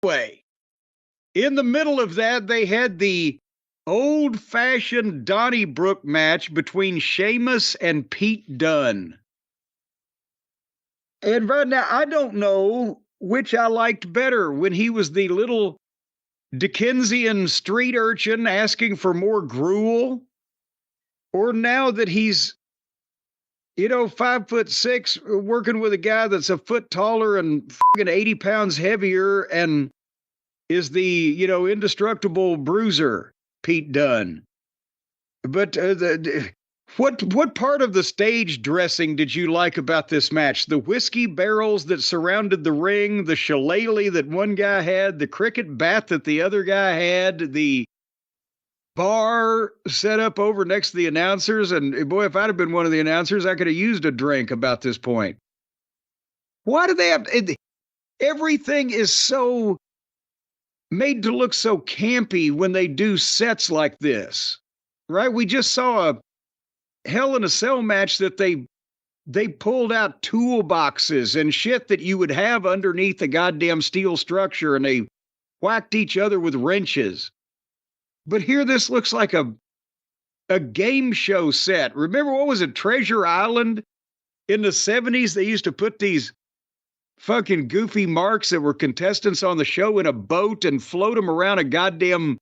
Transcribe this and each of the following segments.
Anyway, in the middle of that, they had the old-fashioned Donnybrook match between Sheamus and Pete Dunne. And right now, I don't know which I liked better, when he was the little Dickensian street urchin asking for more gruel, or now that he's, 5'6", working with a guy that's a foot taller and 80 pounds heavier and is the, indestructible bruiser, Pete Dunne. But what part of the stage dressing did you like about this match? The whiskey barrels that surrounded the ring, the shillelagh that one guy had, the cricket bat that the other guy had, the bar set up over next to the announcers. And boy, if I'd have been one of the announcers, I could have used a drink about this point. Why do they have... Everything is so made to look so campy when they do sets like this, right? We just saw a Hell in a Cell match that they pulled out toolboxes and shit that you would have underneath the goddamn steel structure, and they whacked each other with wrenches. But here this looks like a game show set. Remember, what was it, Treasure Island? In the 70s, they used to put these fucking goofy marks that were contestants on the show in a boat and float them around a goddamn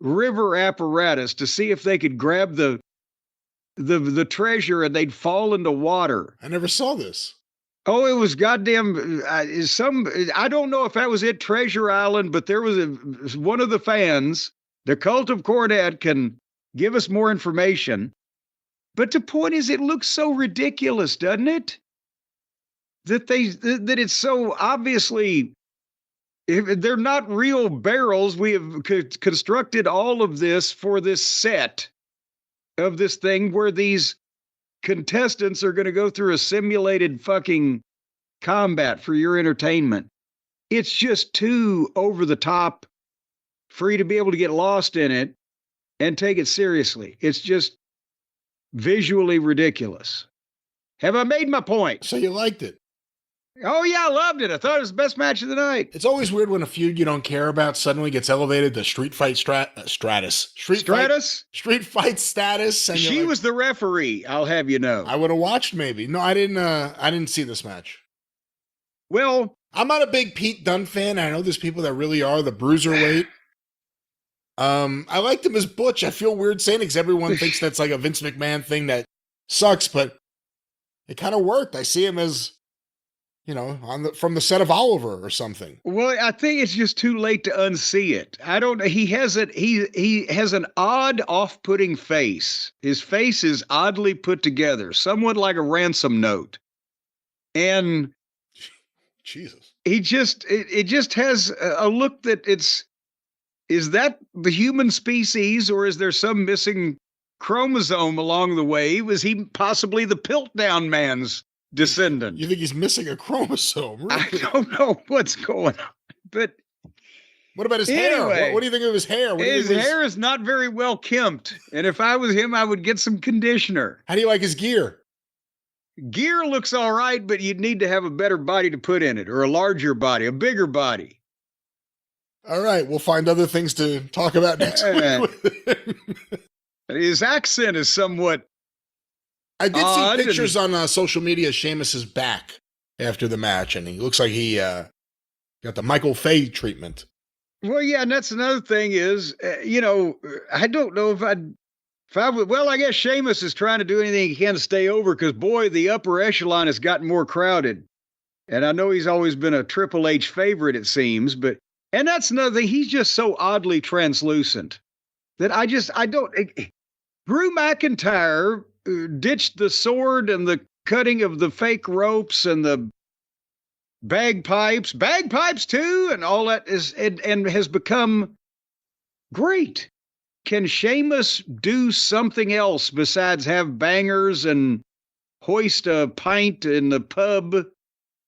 river apparatus to see if they could grab the treasure, and they'd fall into water. I never saw this. Oh, it was goddamn I don't know if that was it, Treasure Island, but there was one of the fans, the Cult of Cornette, can give us more information. But the point is, it looks so ridiculous, doesn't it? That it's so obviously, if they're not real barrels. We have constructed all of this for this set of this thing where these contestants are going to go through a simulated fucking combat for your entertainment. It's just too over the top for you to be able to get lost in it and take it seriously. It's just visually ridiculous. Have I made my point? So you liked it? Oh, yeah, I loved it. I thought it was the best match of the night. It's always weird when a feud you don't care about suddenly gets elevated to street fight status. Street fight status. And she was the referee, I'll have you know. I would have watched maybe. No, I didn't see this match. Well, I'm not a big Pete Dunne fan. I know there's people that really are, the bruiserweight. I liked him as Butch. I feel weird saying it because everyone thinks that's like a Vince McMahon thing that sucks, but it kind of worked. I see him as, from the set of Oliver or something. Well, I think it's just too late to unsee it. I don't know. He has an odd, off-putting face. His face is oddly put together, somewhat like a ransom note. And Jesus, it just has a look that is that the human species, or is there some missing chromosome along the way? Was he possibly the Piltdown Man's descendant? You think he's missing a chromosome? Really? I don't know what's going on, but what about his hair? What do you think of his hair? His hair is not very well kempt, and if I was him, I would get some conditioner. How do you like his gear? Gear looks all right, but you'd need to have a better body to put in it, or a larger body, a bigger body. All right, we'll find other things to talk about next week. His accent is somewhat I did see pictures on social media of Sheamus's back after the match, and he looks like he got the Michael Fay treatment. Well, yeah, and that's another thing is, I don't know if I would, well, I guess Sheamus is trying to do anything he can to stay over because, boy, the upper echelon has gotten more crowded. And I know he's always been a Triple H favorite, it seems, and that's another thing. He's just so oddly translucent that I don't. Drew McIntyre ditched the sword and the cutting of the fake ropes and the bagpipes too, and all that and has become great. Can Sheamus do something else besides have bangers and hoist a pint in the pub,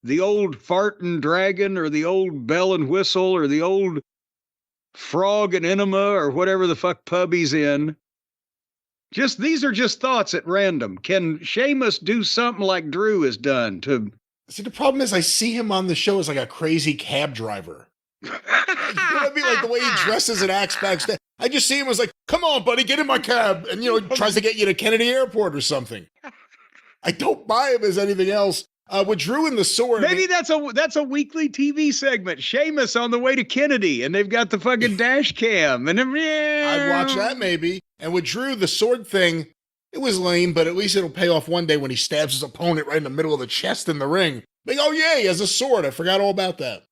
the old fart and dragon, or the old bell and whistle, or the old frog and enema, or whatever the fuck pub he's in? These are just thoughts at random. Can Sheamus do something like Drew has done to... See, the problem is I see him on the show as like a crazy cab driver. You know what I mean? Like the way he dresses and acts backstage. I just see him as like, come on, buddy, get in my cab. And, tries to get you to Kennedy Airport or something. I don't buy him as anything else. With Drew and the Sword. Maybe that's a weekly TV segment. Sheamus on the way to Kennedy, and they've got the fucking dash cam. And I'd watch that maybe. And with Drew, the sword thing, it was lame, but at least it'll pay off one day when he stabs his opponent right in the middle of the chest in the ring. Like, oh yeah, he has a sword. I forgot all about that.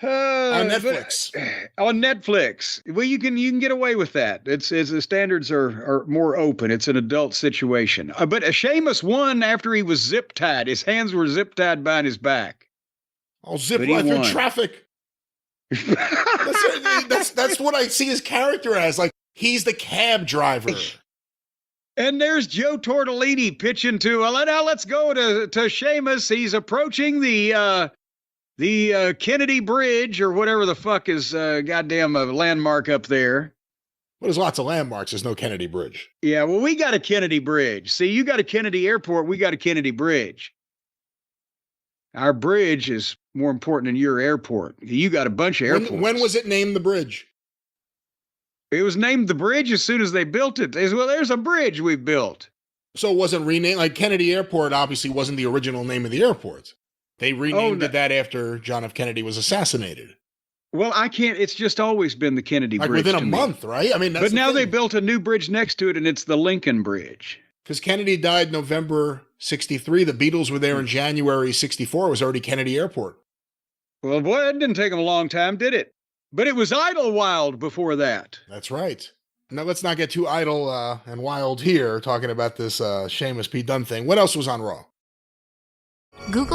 On Netflix. On Netflix. Well, you can get away with that. It's the standards are more open. It's an adult situation. But Sheamus won after he was zip tied. His hands were zip tied behind his back. I'll zip right through traffic. That's what I see his character as. Like, he's the cab driver. And there's Joe Tortellini pitching to, now let's go to Sheamus. He's approaching the Kennedy Bridge or whatever the fuck is goddamn a landmark up there. Well, there's lots of landmarks. There's no Kennedy Bridge. Yeah, well, we got a Kennedy Bridge. See, you got a Kennedy Airport. We got a Kennedy Bridge. Our bridge is more important than your airport. You got a bunch of airports. When was it named the bridge? It was named the bridge as soon as they built it. They said, well, there's a bridge we built. So it wasn't renamed? Like Kennedy Airport obviously wasn't the original name of the airport. They renamed it that after John F. Kennedy was assassinated. Well, I can't. It's just always been the Kennedy Bridge. Within a month, right? I mean, that's but now they built a new bridge next to it, and it's the Lincoln Bridge. Because Kennedy died November 63. The Beatles were there in January 64. It was already Kennedy Airport. Well, boy, it didn't take them a long time, did it? But it was Idlewild before that. That's right. Now, let's not get too idle and wild here talking about this Sheamus Pete Dunne thing. What else was on Raw? Google